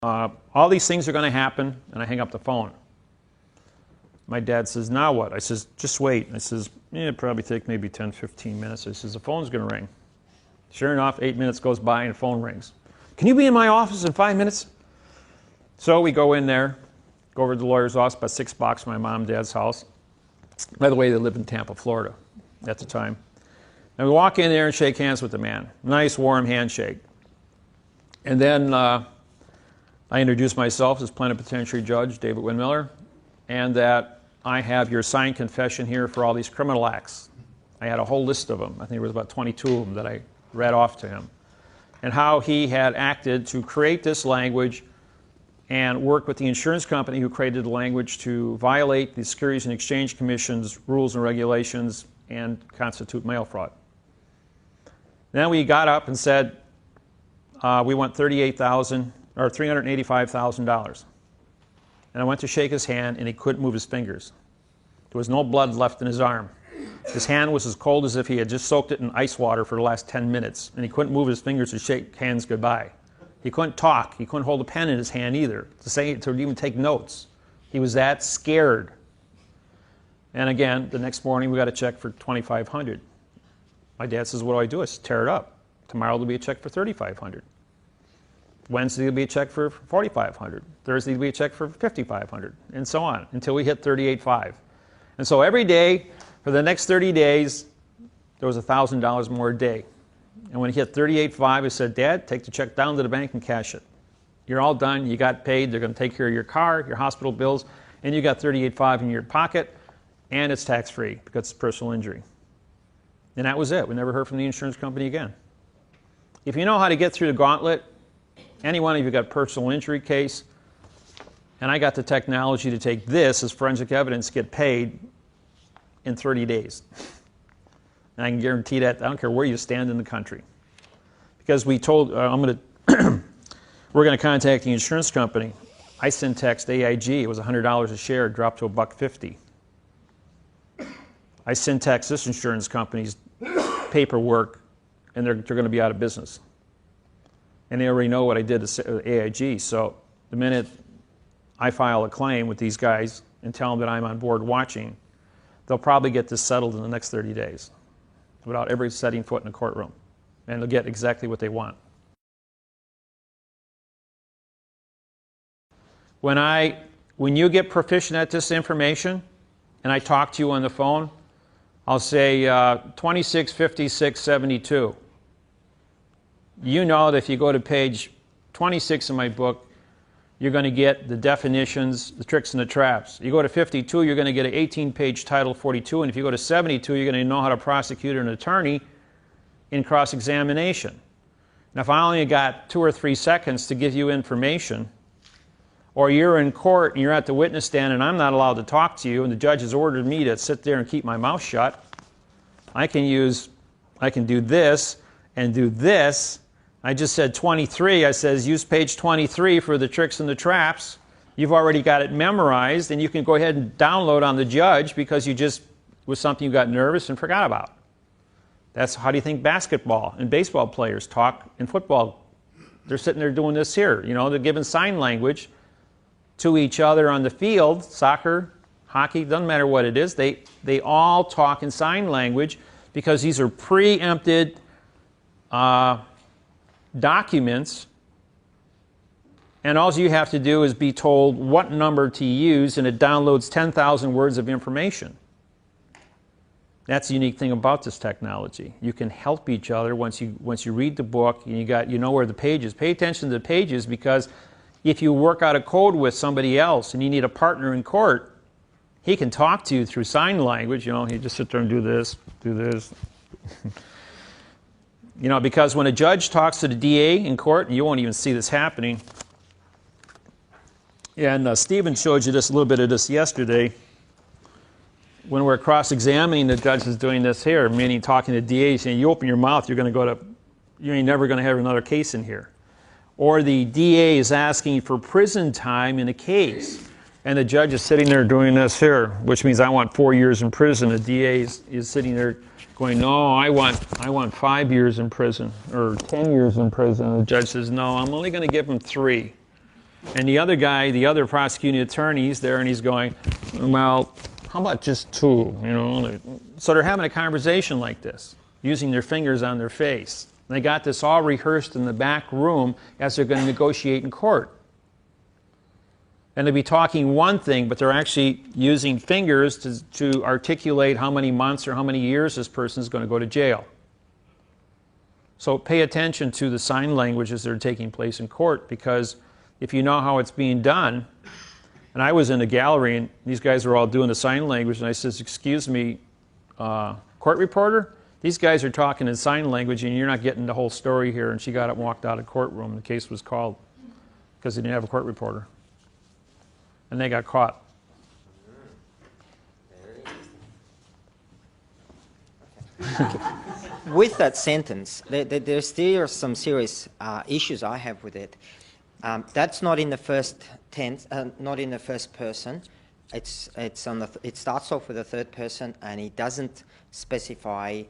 All these things are going to happen, and I hang up the phone. My dad says, now what? I says, just wait. I says, it'll probably take maybe 10, 15 minutes. I says, the phone's going to ring. Sure enough, 8 minutes goes by and the phone rings. Can you be in my office in 5 minutes? So we go in there, go over to the lawyer's office, about 6 blocks from my mom and dad's house. By the way, they lived in Tampa, Florida at the time. And we walk in there and shake hands with the man. Nice, warm handshake. And then I introduce myself as plenipotentiary judge, David-Wynn Miller, and that I have your signed confession here for all these criminal acts. I had a whole list of them. I think there was about 22 of them that I read off to him. And how he had acted to create this language and work with the insurance company who created the language to violate the Securities and Exchange Commission's rules and regulations and constitute mail fraud. Then we got up and said, we want $385,000. And I went to shake his hand, and he couldn't move his fingers. There was no blood left in his arm. His hand was as cold as if he had just soaked it in ice water for the last 10 minutes, and he couldn't move his fingers to shake hands goodbye. He couldn't talk. He couldn't hold a pen in his hand either to even take notes. He was that scared. And again, the next morning, we got a check for $2,500. My dad says, what do I do? I said, tear it up. Tomorrow there'll be a check for $3,500. Wednesday there'll be a check for $4,500. Thursday there'll be a check for $5,500, and so on, until we hit $38,500. And so every day, for the next 30 days, there was $1,000 more a day. And when he hit $38,500, I said, Dad, take the check down to the bank and cash it. You're all done. You got paid. They're going to take care of your car, your hospital bills, and you got $38,500 in your pocket, and it's tax-free because it's personal injury. And that was it. We never heard from the insurance company again. If you know how to get through the gauntlet, any one of you got a personal injury case, and I got the technology to take this as forensic evidence, get paid in 30 days. And I can guarantee that, I don't care where you stand in the country. Because we told, we're going to contact the insurance company. I sent text AIG, it was $100 a share, it dropped to $1.50. I sent text this insurance company's paperwork, and they're going to be out of business. And they already know what I did to AIG, so the minute I file a claim with these guys and tell them that I'm on board watching, they'll probably get this settled in the next 30 days without ever setting foot in a courtroom. And they'll get exactly what they want. When you get proficient at this information, and I talk to you on the phone, I'll say 265672. You know that if you go to page 26 in my book, you're going to get the definitions, the tricks and the traps. You go to 52, you're going to get an 18-page Title 42, and if you go to 72, you're going to know how to prosecute an attorney in cross-examination. Now, if I only got 2 or 3 seconds to give you information, or you're in court and you're at the witness stand and I'm not allowed to talk to you, and the judge has ordered me to sit there and keep my mouth shut, I can do this and do this. I just said 23. I says use page 23 for the tricks and the traps. You've already got it memorized, and you can go ahead and download on the judge because you just was something you got nervous and forgot about. That's how do you think basketball and baseball players talk in football? They're sitting there doing this here. You know, they're giving sign language to each other on the field. Soccer, hockey, doesn't matter what it is. They all talk in sign language because these are preempted documents, and all you have to do is be told what number to use, and it downloads 10,000 words of information. That's the unique thing about this technology. You can help each other once you read the book and you know where the pages. Pay attention to the pages, because if you work out a code with somebody else and you need a partner in court, he can talk to you through sign language. You know, he just sit there and do this, do this. You know, because when a judge talks to the DA in court, and you won't even see this happening, and Stephen showed you this, a little bit of this yesterday, when we're cross-examining, the judge is doing this here, meaning talking to the DA, saying, you open your mouth, you ain't never going to have another case in here. Or the DA is asking for prison time in a case, and the judge is sitting there doing this here, which means I want 4 years in prison. The DA is sitting there going, no, I want 5 years in prison, or 10 years in prison. And the judge says, no, I'm only going to give him 3. And the other guy, the other prosecuting attorney, he's there and he's going, well, how about just two? You know, so they're having a conversation like this, using their fingers on their face. And they got this all rehearsed in the back room as they're going to negotiate in court. And they'll be talking one thing, but they're actually using fingers to articulate how many months or how many years this person is going to go to jail. So pay attention to the sign languages that are taking place in court, because if you know how it's being done, and I was in the gallery and these guys were all doing the sign language, and I says, excuse me, court reporter, these guys are talking in sign language and you're not getting the whole story here. And she got up and walked out of the courtroom. The case was called because they didn't have a court reporter. And they got caught. With that sentence, there still are some serious issues I have with it. That's not in the first tense, not in the first person. It starts off with the third person, and it doesn't specify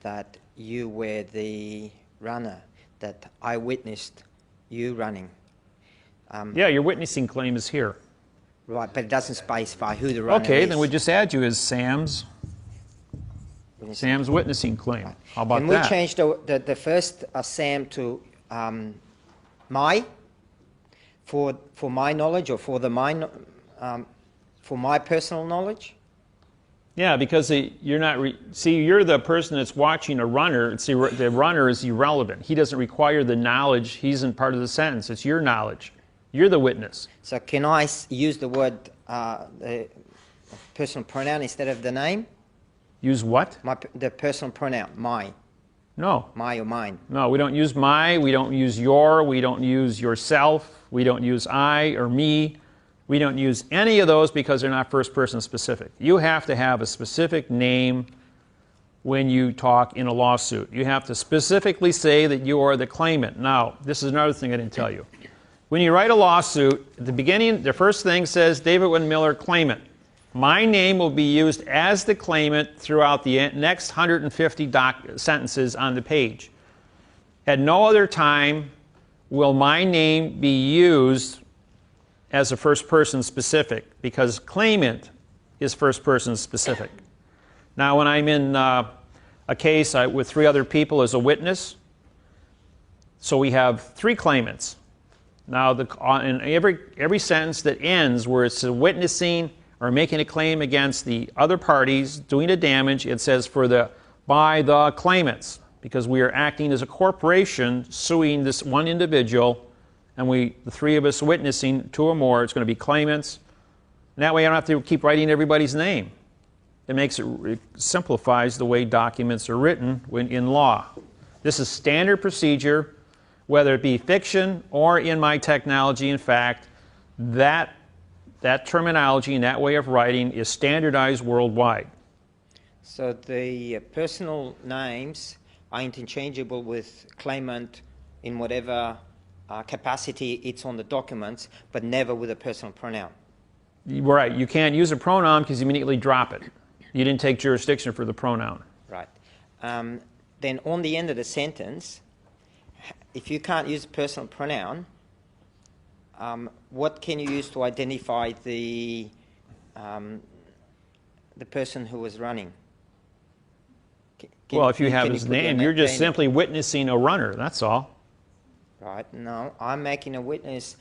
that you were the runner, that I witnessed you running. Yeah, your witnessing claim is here. Right, but it doesn't specify who the runner is. Okay, then we just add you as Sam's witnessing claim. Right. How about that? Can we change the first Sam to my, for my knowledge, or for my personal knowledge? Yeah, because you're not. See, you're the person that's watching a runner. The runner is irrelevant. He doesn't require the knowledge. He isn't part of the sentence. It's your knowledge. You're the witness. So can I use the word the personal pronoun instead of the name? Use what? The personal pronoun, my. No. My or mine. No, we don't use my. We don't use your. We don't use yourself. We don't use I or me. We don't use any of those because they're not first person specific. You have to have a specific name when you talk in a lawsuit. You have to specifically say that you are the claimant. Now, this is another thing I didn't tell you. When you write a lawsuit, at the beginning, the first thing says David-Wynn Miller, claimant. My name will be used as the claimant throughout the next 150 sentences on the page. At no other time will my name be used as a first person specific, because claimant is first person specific. Now, when I'm in a case with 3 other people as a witness, so we have 3 claimants. Now, in every sentence that ends where it's witnessing or making a claim against the other parties doing a damage, it says by the claimants, because we are acting as a corporation suing this one individual, and the 3 of us witnessing 2 or more, it's going to be claimants. And that way I don't have to keep writing everybody's name. It simplifies the way documents are written in law. This is standard procedure, whether it be fiction or in my technology. In fact, that terminology and that way of writing is standardized worldwide. So the personal names are interchangeable with claimant in whatever capacity it's on the documents, but never with a personal pronoun. Right. You can't use a pronoun because you immediately drop it. You didn't take jurisdiction for the pronoun. Right. Then on the end of the sentence, if you can't use a personal pronoun, what can you use to identify the person who was running? Well, if you have his name, you're just simply witnessing a runner, that's all. Right. No, I'm making a witness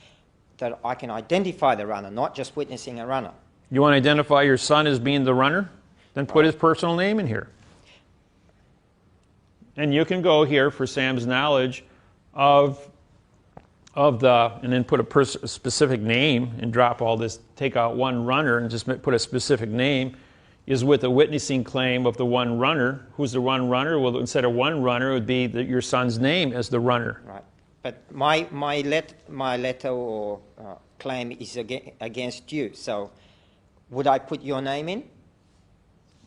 that I can identify the runner, not just witnessing a runner. You want to identify your son as being the runner? Then put his personal name in here. And you can go here for Sam's knowledge and then put a specific name and drop all this, take out one runner and just put a specific name, is with a witnessing claim of the one runner. Who's the one runner? Well, instead of one runner, it would be your son's name as the runner. Right. But my letter or claim is against you. So would I put your name in?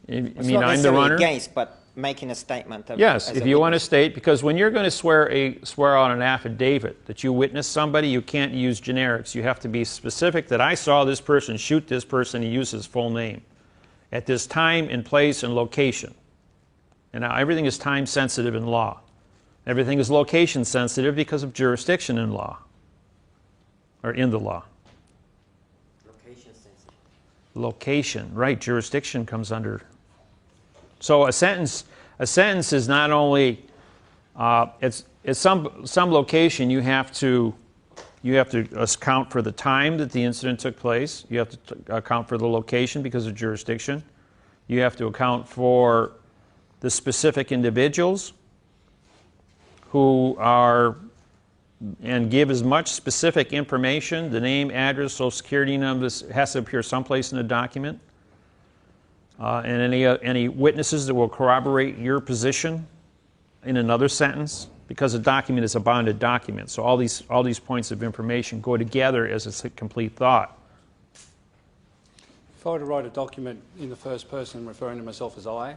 You mean I'm the runner? Against, but making a statement. Yes, if you want to state, because when you're going to swear out an affidavit that you witnessed somebody, you can't use generics. You have to be specific that I saw this person shoot this person. He used his full name at this time and place and location. And now everything is time sensitive in law. Everything is location sensitive because of jurisdiction in law. or in the law. Location sensitive. Location, right, jurisdiction comes under. So a sentence is not only, it's some location you have to account for the time that the incident took place. You have to account for the location because of jurisdiction. You have to account for the specific individuals who are, and give as much specific information, the name, address, social security number, has to appear someplace in the document. And any witnesses that will corroborate your position in another sentence, because a document is a bonded document. So all these points of information go together as a complete thought. If I were to write a document in the first person referring to myself as I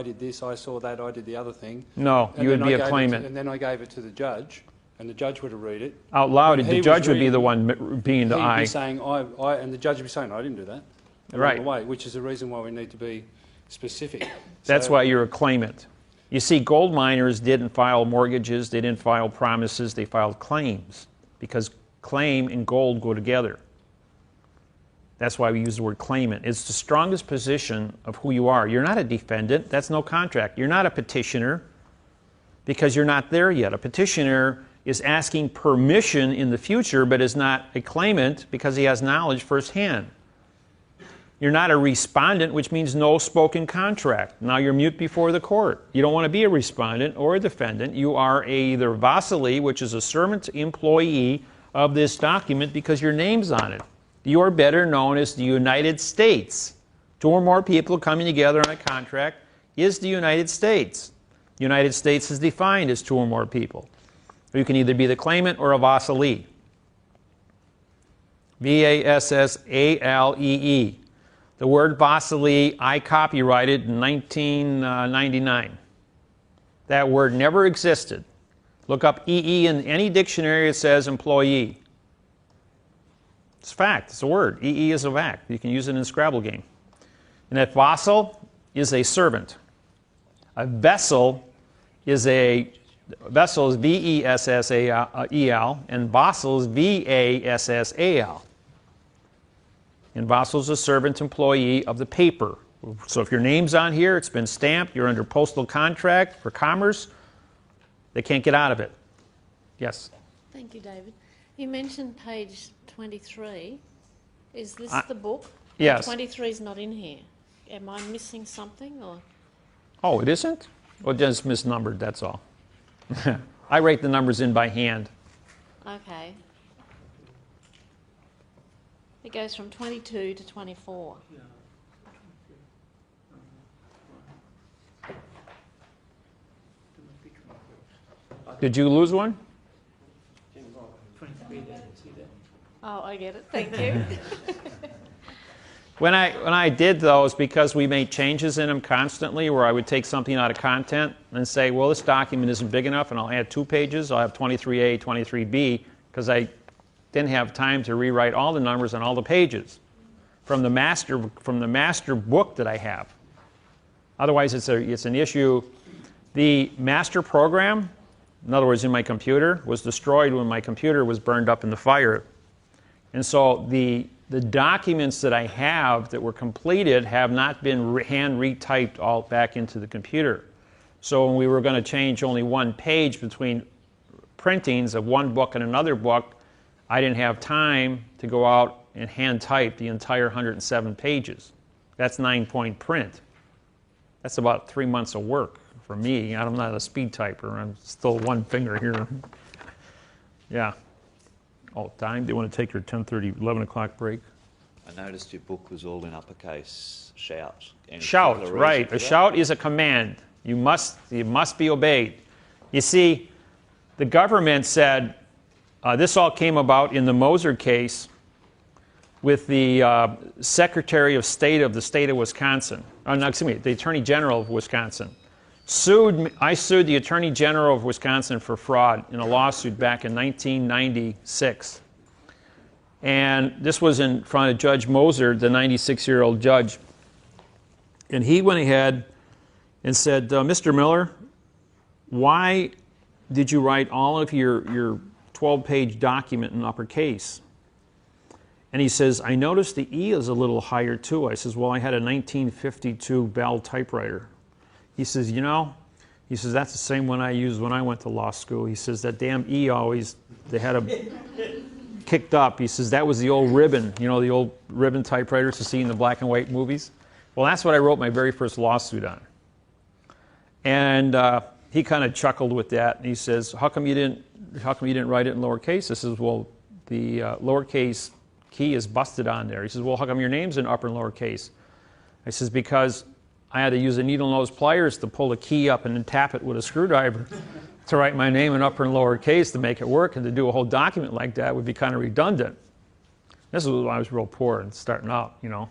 did this, I saw that, I did the other thing. No, you would be a claimant. And then I gave it to the judge, and the judge were to read it. Out loud, the judge would be the one being the I. He'd be saying I, and the judge would be saying, I didn't do that. Right. Way, which is the reason why we need to be specific. That's why you're a claimant. You see, gold miners didn't file mortgages, they didn't file promises, they filed claims, because claim and gold go together. That's why we use the word claimant. It's the strongest position of who you are. You're not a defendant, that's no contract. You're not a petitioner, because you're not there yet. A petitioner is asking permission in the future, but is not a claimant because he has knowledge firsthand. You're not a respondent, which means no spoken contract. Now you're mute before the court. You don't want to be a respondent or a defendant. You are either vasali, which is a servant employee of this document because your name's on it. You are better known as the United States. Two or more people coming together on a contract is the United States. The United States is defined as two or more people. You can either be the claimant or a vasali. V-A-S-S-A-L-E-E. The word vasali I copyrighted in 1999. That word never existed. Look up EE in any dictionary, it says employee. It's a fact, it's a word. EE is a fact. You can use it in a Scrabble game. And that vassal is a servant. A vessel is V-E-S-S-A-E-L, and vassal is V-A-S-S-A-L. And vassal is a servant employee of the paper. So if your name's on here, it's been stamped, you're under postal contract for commerce, they can't get out of it. Yes? Thank you, David. You mentioned page 23. Is this the book? Yes. 23 is not in here. Am I missing something? Or? Oh, it isn't? Well, just misnumbered, that's all. I write the numbers in by hand. Okay. It goes from 22 to 24. Did you lose one? Oh, I get it. Thank you. When I did those, because we made changes in them constantly, where I would take something out of content and say, well, this document isn't big enough, and I'll add 2 pages. I'll have 23A, 23B, because I didn't have time to rewrite all the numbers on all the pages from the master book that I have. Otherwise, it's an issue. The master program, in other words, in my computer, was destroyed when my computer was burned up in the fire. And so the documents that I have that were completed have not been hand retyped all back into the computer. So when we were going to change only one page between printings of one book and another book, I didn't have time to go out and hand type the entire 107 pages. That's 9-point print. That's about 3 months of work for me. I'm not a speed typer. I'm still one finger here. Yeah. Oh, time? Do you want to take your 10:30, 11 o'clock break? I noticed your book was all in uppercase, shout. Any Shout, particular right. reason for A that? shout is a command. You must be obeyed. You see, the government said, this all came about in the Moser case with the Secretary of State of the state of Wisconsin. The Attorney General of Wisconsin. I sued the Attorney General of Wisconsin for fraud in a lawsuit back in 1996. And this was in front of Judge Moser, the 96-year-old judge. And he went ahead and said, Mr. Miller, why did you write all of your 12-page document in uppercase? And he says, I noticed the E is a little higher too. I says, well, I had a 1952 Bell typewriter. He says, you know, he says, that's the same one I used when I went to law school. He says, that damn E always, they had a kicked up. He says, that was the old ribbon, you know, the old ribbon typewriters you see in the black and white movies. Well, that's what I wrote my very first lawsuit on. And he kind of chuckled with that. And he says, how come you didn't write it in lowercase? I says, well, the lowercase key is busted on there. He says, well, how come your name's in upper and lowercase? I says, because I had to use a needle-nose pliers to pull the key up and then tap it with a screwdriver to write my name in upper and lowercase to make it work, and to do a whole document like that would be kind of redundant. This was when I was real poor and starting out, you know.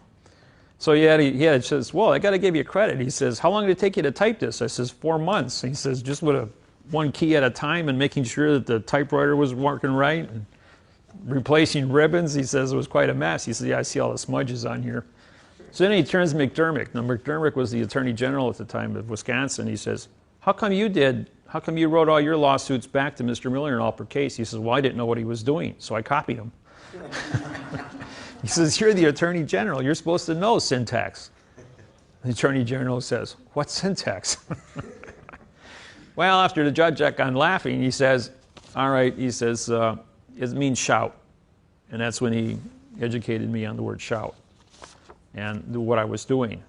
So he says, well, I got to give you credit. He says, how long did it take you to type this? I says, 4 months. He says, just with one key at a time and making sure that the typewriter was working right and replacing ribbons. He says it was quite a mess. He says, yeah, I see all the smudges on here. So then he turns to McDermott. Now, McDermott was the Attorney General at the time of Wisconsin. He says, how come you wrote all your lawsuits back to Mr. Miller in uppercase? He says, well, I didn't know what he was doing, so I copied him. He says, you're the Attorney General. You're supposed to know syntax. The Attorney General says, what's syntax? Well, after the judge got on laughing, he says, all right, he says, it means shout. And that's when he educated me on the word shout and what I was doing.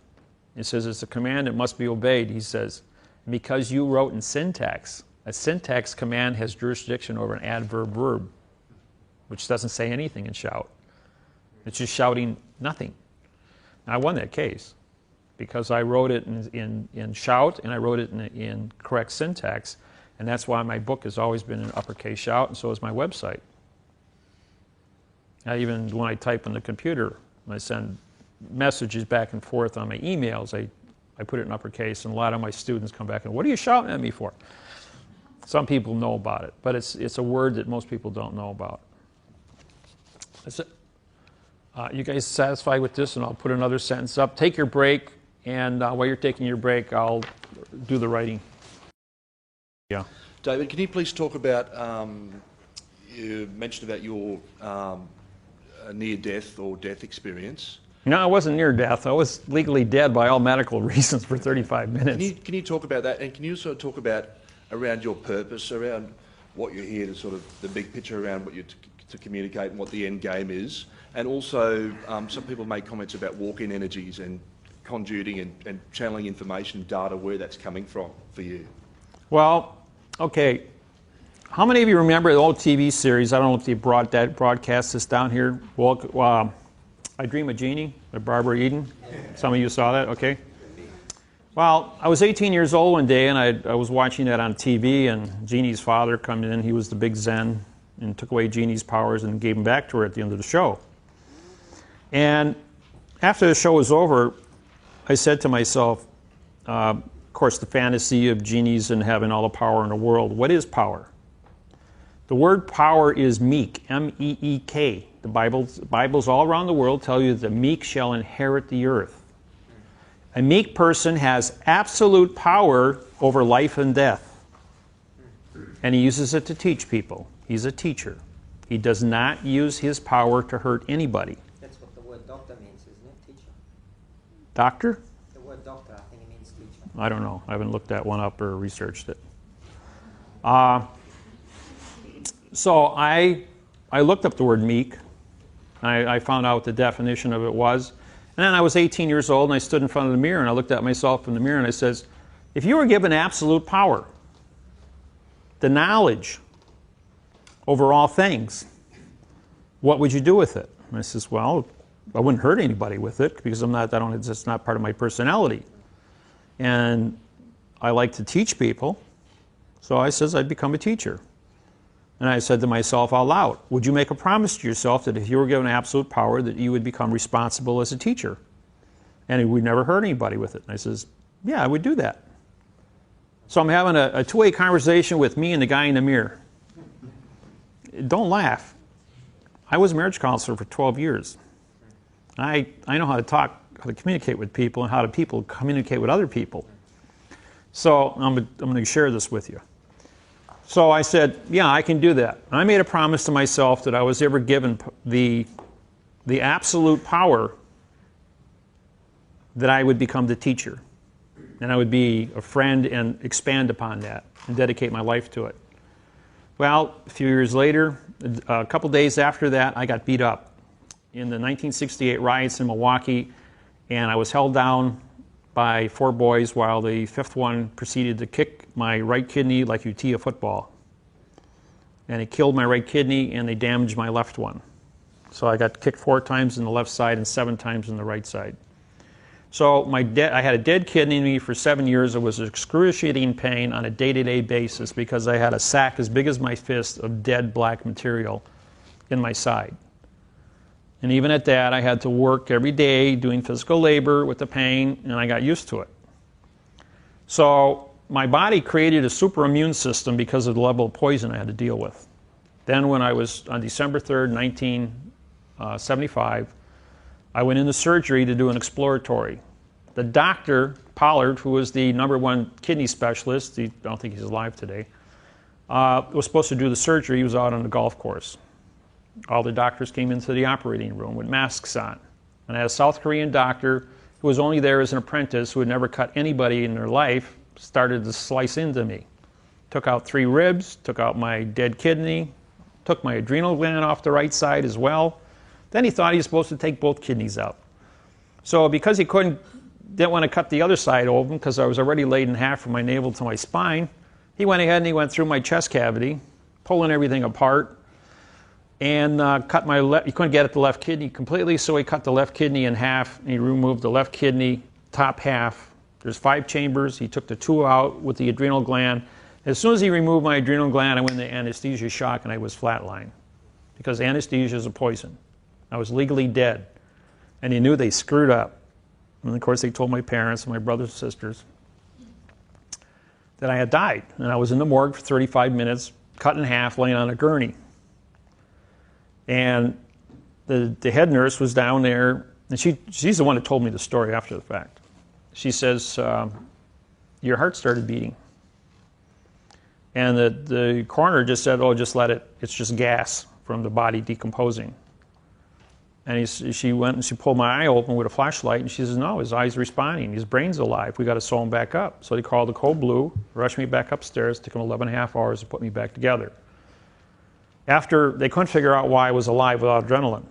He says, it's a command that must be obeyed. He says, because you wrote in syntax, a syntax command has jurisdiction over an adverb verb, which doesn't say anything in shout. It's just shouting nothing. And I won that case because I wrote it in shout and I wrote it in correct syntax. And that's why my book has always been in uppercase shout, and so is my website. Even when I type on the computer, when I send messages back and forth on my emails, I put it in uppercase, and a lot of my students come back and, what are you shouting at me for? Some people know about it, but it's a word that most people don't know about. That's it. You guys satisfied with this? And I'll put another sentence up. Take your break, and while you're taking your break, I'll do the writing. Yeah. David, can you please talk about, you mentioned about your near-death or death experience. No, I wasn't near death. I was legally dead by all medical reasons for 35 minutes. Can you talk about that? And can you also talk about around your purpose, around what you're here to sort of, the big picture around what you're to communicate and what the end game is? And also, some people make comments about walk-in energies and conduiting and channeling information, data, where that's coming from for you. Well, okay. How many of you remember the old TV series? I don't know if they broadcast this down here. Well, I Dream of Jeannie by Barbara Eden. Some of you saw that, okay? Well, I was 18 years old one day, and I was watching that on TV, and Jeannie's father came in. He was the big Zen and took away Jeannie's powers and gave them back to her at the end of the show. And after the show was over, I said to myself, of course, the fantasy of genies and having all the power in the world. What is power? The word power is meek, M-E-E-K. The Bibles all around the world tell you that the meek shall inherit the earth. A meek person has absolute power over life and death. And he uses it to teach people. He's a teacher. He does not use his power to hurt anybody. That's what the word doctor means, isn't it, teacher? Doctor? The word doctor, I think it means teacher. I don't know. I haven't looked that one up or researched it. So I looked up the word meek. I found out what the definition of it was. And then I was 18 years old, and I stood in front of the mirror, and I looked at myself in the mirror, and I says, if you were given absolute power, the knowledge over all things, what would you do with it? And I says, well, I wouldn't hurt anybody with it because it's not part of my personality. And I like to teach people, so I says I'd become a teacher. And I said to myself out loud, would you make a promise to yourself that if you were given absolute power that you would become responsible as a teacher? And you would never hurt anybody with it. And I says, yeah, I would do that. So I'm having a two-way conversation with me and the guy in the mirror. Don't laugh. I was a marriage counselor for 12 years. I know how to talk, how to communicate with people, and how do people communicate with other people. So I'm going to share this with you. So I said, yeah, I can do that. And I made a promise to myself that I was ever given the the absolute power that I would become the teacher. And I would be a friend and expand upon that and dedicate my life to it. Well, a few years later, a couple days after that, I got beat up in the 1968 riots in Milwaukee, and I was held down by 4 boys while the 5th one proceeded to kick my right kidney like you tee a football. And it killed my right kidney, and they damaged my left one. So I got kicked 4 times in the left side and 7 times in the right side. So I had a dead kidney in me for 7 years. It was excruciating pain on a day-to-day basis because I had a sack as big as my fist of dead black material in my side. And even at that, I had to work every day doing physical labor with the pain, and I got used to it. So my body created a super immune system because of the level of poison I had to deal with. Then when I was on December 3rd, 1975, I went into surgery to do an exploratory. The doctor, Pollard, who was the #1 kidney specialist, I don't think he's alive today, was supposed to do the surgery. He was out on the golf course. All the doctors came into the operating room with masks on. And I had a South Korean doctor who was only there as an apprentice, who had never cut anybody in their life, started to slice into me. Took out 3 ribs, took out my dead kidney, took my adrenal gland off the right side as well. Then he thought he was supposed to take both kidneys out. So because he didn't want to cut the other side open because I was already laid in half from my navel to my spine, he went ahead and he went through my chest cavity, pulling everything apart, and cut my left. He couldn't get at the left kidney completely, so he cut the left kidney in half, and he removed the left kidney top half. There's 5 chambers. He took the 2 out with the adrenal gland. As soon as he removed my adrenal gland, I went into anesthesia shock, and I was flatlined because anesthesia is a poison. I was legally dead, and he knew they screwed up. And of course, they told my parents and my brothers and sisters that I had died, and I was in the morgue for 35 minutes, cut in half, laying on a gurney. And the head nurse was down there, and she's the one that told me the story after the fact. She says, your heart started beating. And the coroner just said, oh, just let it, it's just gas from the body decomposing. And she went and she pulled my eye open with a flashlight, and she says, no, his eye's responding, his brain's alive, we got to sew him back up. So they called the Code Blue, rushed me back upstairs, took them 11.5 hours to put me back together. After, they couldn't figure out why I was alive without adrenaline.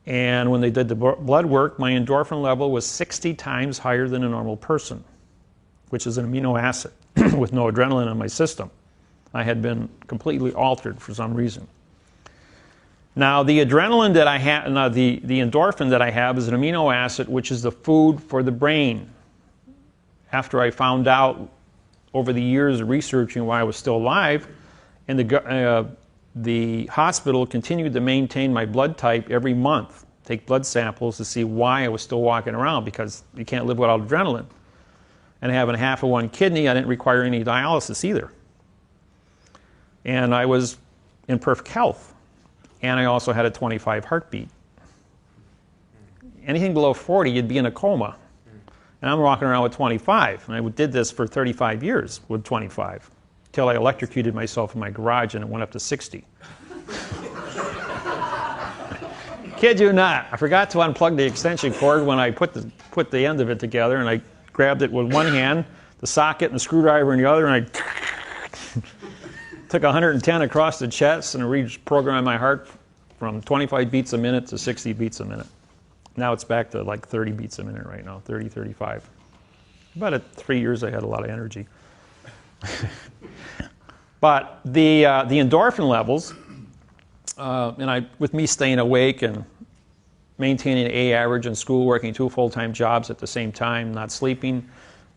And when they did the blood work, my endorphin level was 60 times higher than a normal person, which is an amino acid with no adrenaline in my system. I had been completely altered for some reason. Now, the adrenaline that I have, now the endorphin that I have is an amino acid, which is the food for the brain. After I found out over the years of researching why I was still alive, and the hospital continued to maintain my blood type every month, take blood samples to see why I was still walking around, because you can't live without adrenaline. And having half of 1 kidney, I didn't require any dialysis either. And I was in perfect health. And I also had a 25 heartbeat. Anything below 40, you'd be in a coma. And I'm walking around with 25. And I did this for 35 years with 25. Till I electrocuted myself in my garage and it went up to 60. Kid you not. I forgot to unplug the extension cord when I put the end of it together, and I grabbed it with one hand, the socket and the screwdriver in the other, and I took 110 across the chest and reprogrammed my heart from 25 beats a minute to 60 beats a minute. Now it's back to like 30 beats a minute right now, 30, 35. About at 3 years I had a lot of energy. But the endorphin levels, with me staying awake and maintaining an A average in school, working 2 full-time jobs at the same time, not sleeping,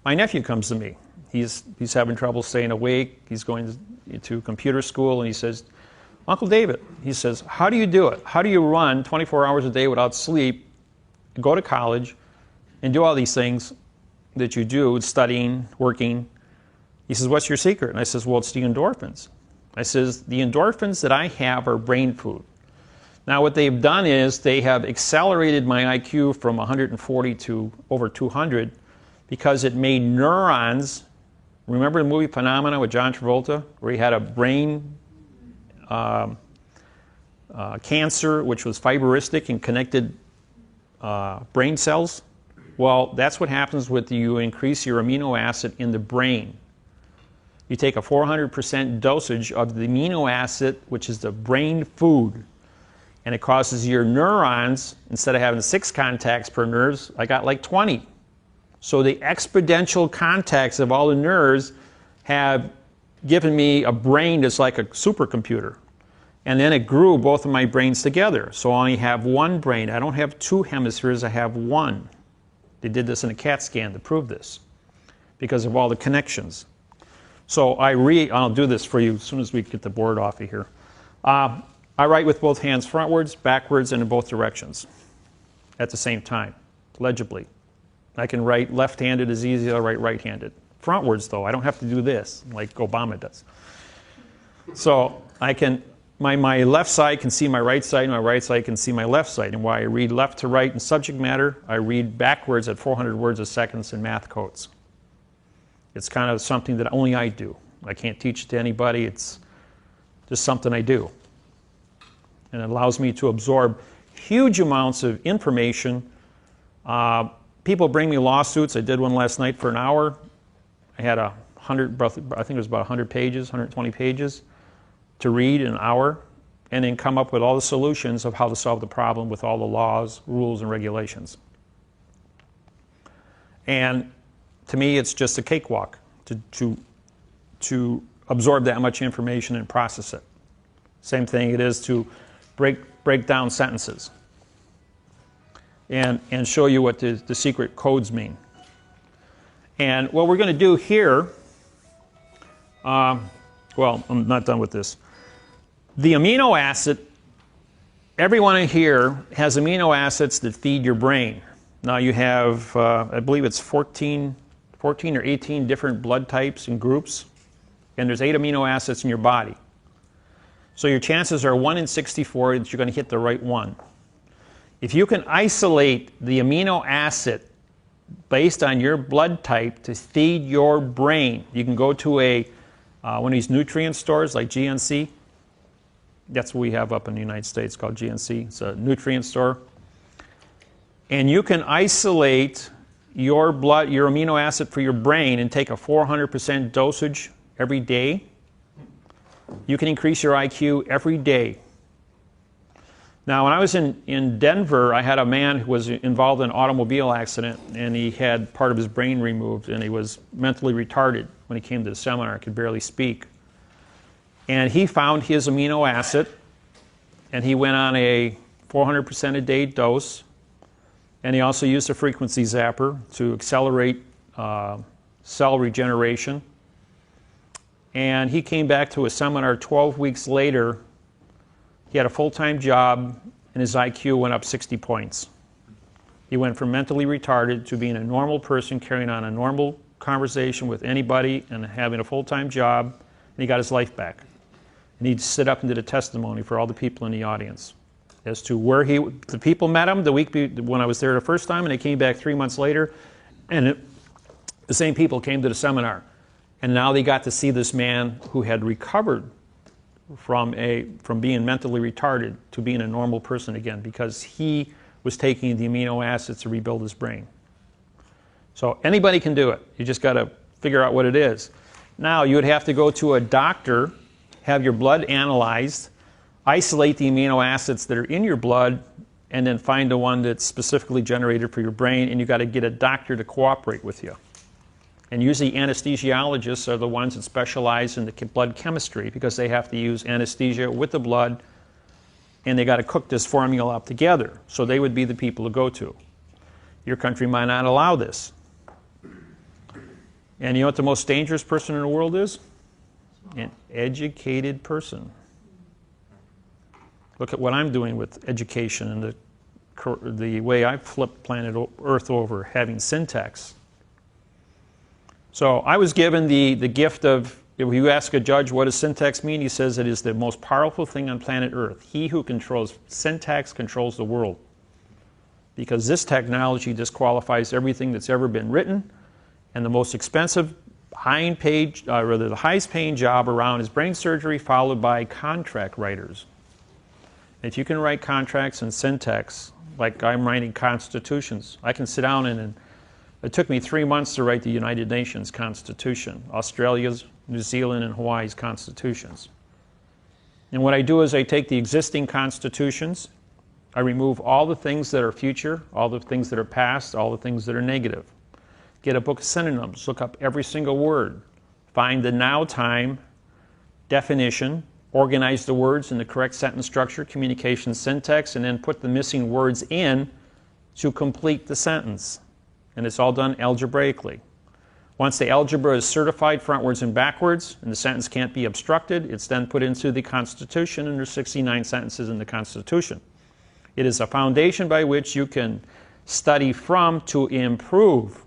my nephew comes to me. He's having trouble staying awake. He's going to computer school, and he says, Uncle David, he says, how do you do it? How do you run 24 hours a day without sleep, go to college, and do all these things that you do, studying, working? He says, what's your secret? And I says, well, it's the endorphins. I says, the endorphins that I have are brain food. Now, what they've done is they have accelerated my IQ from 140 to over 200 because it made neurons. Remember the movie Phenomena with John Travolta, where he had a brain cancer, which was fiberistic and connected brain cells. Well, that's what happens with you increase your amino acid in the brain. You take a 400% dosage of the amino acid, which is the brain food, and it causes your neurons, instead of having 6 contacts per nerves, I got like 20. So the exponential contacts of all the nerves have given me a brain that's like a supercomputer. And then it grew both of my brains together. So I only have one brain. I don't have 2 hemispheres, I have one. They did this in a CAT scan to prove this because of all the connections. So I'll do this for you as soon as we get the board off of here. I write with both hands frontwards, backwards, and in both directions at the same time, legibly. I can write left-handed as easy as I write right-handed. Frontwards, though, I don't have to do this like Obama does. So I can, my left side can see my right side, and my right side can see my left side. And while I read left to right in subject matter, I read backwards at 400 words a second in math codes. It's kind of something that only I do. I can't teach it to anybody. It's just something I do. And it allows me to absorb huge amounts of information. People bring me lawsuits. I did one last night for an hour. I had 100, I think it was about 100 pages, 120 pages to read in an hour, and then come up with all the solutions of how to solve the problem with all the laws, rules, and regulations. And to me, it's just a cakewalk to absorb that much information and process it. Same thing it is to break down sentences and show you what the secret codes mean. And what we're going to do here, well, I'm not done with this. The amino acid, everyone in here has amino acids that feed your brain. Now you have, I believe it's 14 or 18 different blood types and groups, and there's 8 amino acids in your body. So your chances are 1 in 64 that you're going to hit the right one. If you can isolate the amino acid based on your blood type to feed your brain, you can go to one of these nutrient stores like GNC. That's what we have up in the United States called GNC. It's a nutrient store. And you can isolate your amino acid for your brain and take a 400% dosage every day. You can increase your IQ every day. Now, when I was in Denver, I had a man who was involved in an automobile accident, and he had part of his brain removed, and he was mentally retarded when he came to the seminar, could barely speak. And he found his amino acid, and he went on a 400% a day dose, and he also used a frequency zapper to accelerate cell regeneration. And he came back to a seminar 12 weeks later. He had a full-time job, and his IQ went up 60 points. He went from mentally retarded to being a normal person, carrying on a normal conversation with anybody, and having a full-time job, and he got his life back. And he stood up and did a testimony for all the people in the audience as to where the people met him the week when I was there the first time, and they came back 3 months later, and the same people came to the seminar. And now they got to see this man who had recovered from being mentally retarded to being a normal person again, because he was taking the amino acids to rebuild his brain. So anybody can do it. You just got to figure out what it is. Now, you would have to go to a doctor, have your blood analyzed, isolate the amino acids that are in your blood, and then find the one that's specifically generated for your brain, and you've got to get a doctor to cooperate with you. And usually anesthesiologists are the ones that specialize in the blood chemistry, because they have to use anesthesia with the blood, and they got to cook this formula up together. So they would be the people to go to. Your country might not allow this. And you know what the most dangerous person in the world is? An educated person. Look at what I'm doing with education and the way I flip planet Earth over, having syntax. So I was given the gift of, if you ask a judge what does syntax mean, he says it is the most powerful thing on planet Earth. He who controls syntax controls the world. Because this technology disqualifies everything that's ever been written, and the most expensive, the highest paying job around is brain surgery, followed by contract writers. if you can write contracts and syntax, like I'm writing constitutions, I can sit down and it took me 3 months to write the United Nations Constitution, Australia's, New Zealand, and Hawaii's constitutions. And what I do is I take the existing constitutions, I remove all the things that are future, all the things that are past, all the things that are negative. Get a book of synonyms, look up every single word, find the now time definition, organize the words in the correct sentence structure, communication syntax, and then put the missing words in to complete the sentence. And it's all done algebraically. Once the algebra is certified frontwards and backwards, and the sentence can't be obstructed, it's then put into the Constitution, and there's 69 sentences in the Constitution. It is a foundation by which you can study from to improve.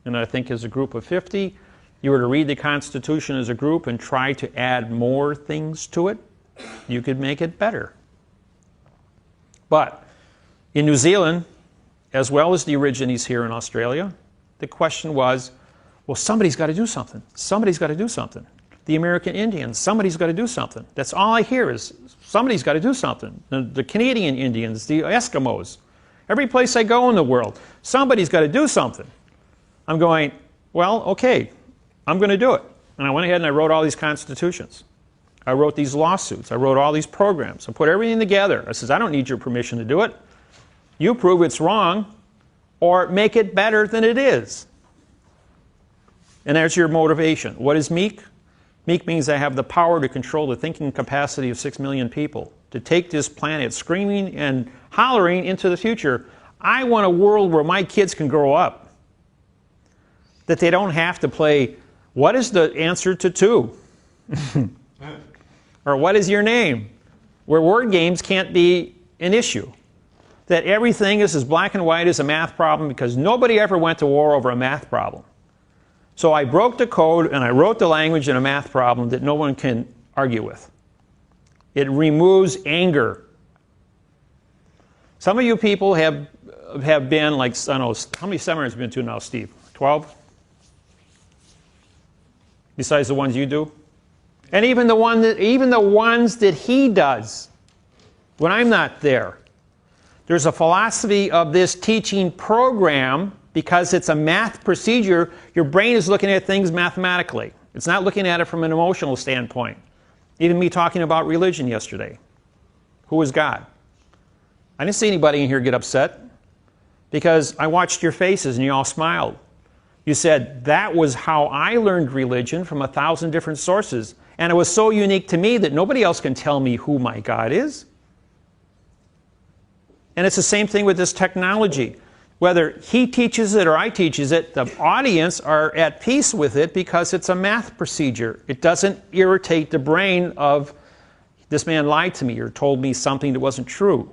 And I think as a group of 50, you were to read the Constitution as a group and try to add more things to it, you could make it better. But in New Zealand, as well as the Aborigines here in Australia, the question was, well, somebody's got to do something. Somebody's got to do something. The American Indians, somebody's got to do something. That's all I hear is, somebody's got to do something. The Canadian Indians, the Eskimos, every place I go in the world, somebody's got to do something. I'm going, well, okay, I'm going to do it. And I went ahead and I wrote all these constitutions. I wrote these lawsuits. I wrote all these programs. I put everything together. I says, I don't need your permission to do it. You prove it's wrong or make it better than it is. And there's your motivation. What is meek? Meek means I have the power to control the thinking capacity of 6 million people, to take this planet screaming and hollering into the future. I want a world where my kids can grow up, that they don't have to play, what is the answer to 2? Or what is your name? Where word games can't be an issue. That everything is as black and white as a math problem because nobody ever went to war over a math problem. So I broke the code and I wrote the language in a math problem that no one can argue with. It removes anger. Some of you people have been like, I don't know, how many seminars have you been to now, Steve? 12? Besides the ones you do? And even the ones that he does when I'm not there. There's a philosophy of this teaching program because it's a math procedure. Your brain is looking at things mathematically. It's not looking at it from an emotional standpoint. Even me talking about religion yesterday. Who is God? I didn't see anybody in here get upset because I watched your faces and you all smiled. You said, that was how I learned religion from 1,000 different sources. And it was so unique to me that nobody else can tell me who my God is. And it's the same thing with this technology. Whether he teaches it or I teaches it, the audience are at peace with it because it's a math procedure. It doesn't irritate the brain of, this man lied to me or told me something that wasn't true.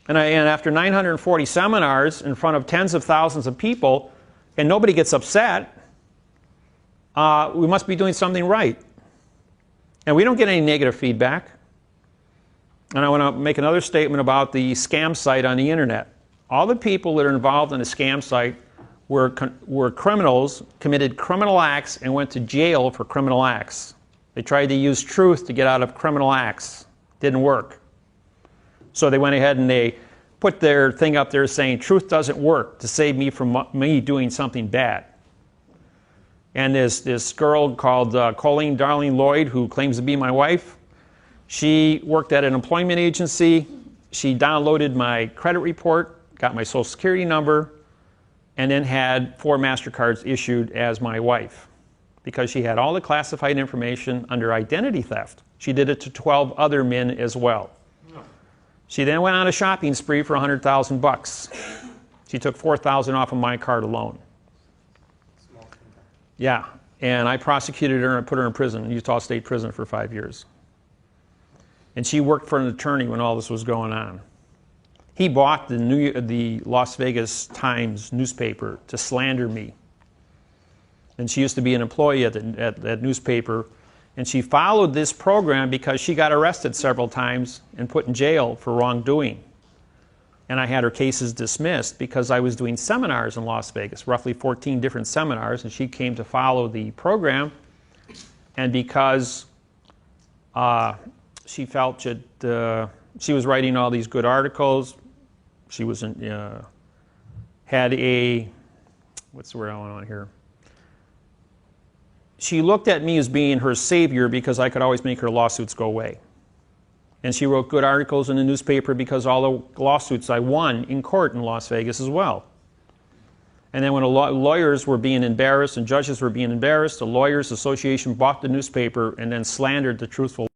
And after 940 seminars in front of tens of thousands of people, and nobody gets upset, we must be doing something right. And we don't get any negative feedback. And I want to make another statement about the scam site on the internet. All the people that are involved in the scam site were criminals, committed criminal acts, and went to jail for criminal acts. They tried to use truth to get out of criminal acts. Didn't work. So they went ahead and they put their thing up there saying, truth doesn't work to save me from me doing something bad. And this girl called Colleen Darling Lloyd, who claims to be my wife, she worked at an employment agency. She downloaded my credit report, got my social security number, and then had 4 MasterCards issued as my wife because she had all the classified information under identity theft. She did it to 12 other men as well. She then went on a shopping spree for $100,000. She took $4,000 off of my card alone. Yeah, and I prosecuted her and put her in prison, Utah State Prison, for 5 years. And she worked for an attorney when all this was going on. He bought the Las Vegas Times newspaper to slander me. And she used to be an employee at that newspaper. And she followed this program because she got arrested several times and put in jail for wrongdoing. And I had her cases dismissed because I was doing seminars in Las Vegas, roughly 14 different seminars, and she came to follow the program. And because she felt that she was writing all these good articles. She was had a, what's the word I want on here? She looked at me as being her savior because I could always make her lawsuits go away. And she wrote good articles in the newspaper because all the lawsuits I won in court in Las Vegas as well. And then when lawyers were being embarrassed and judges were being embarrassed, the Lawyers Association bought the newspaper and then slandered the truthful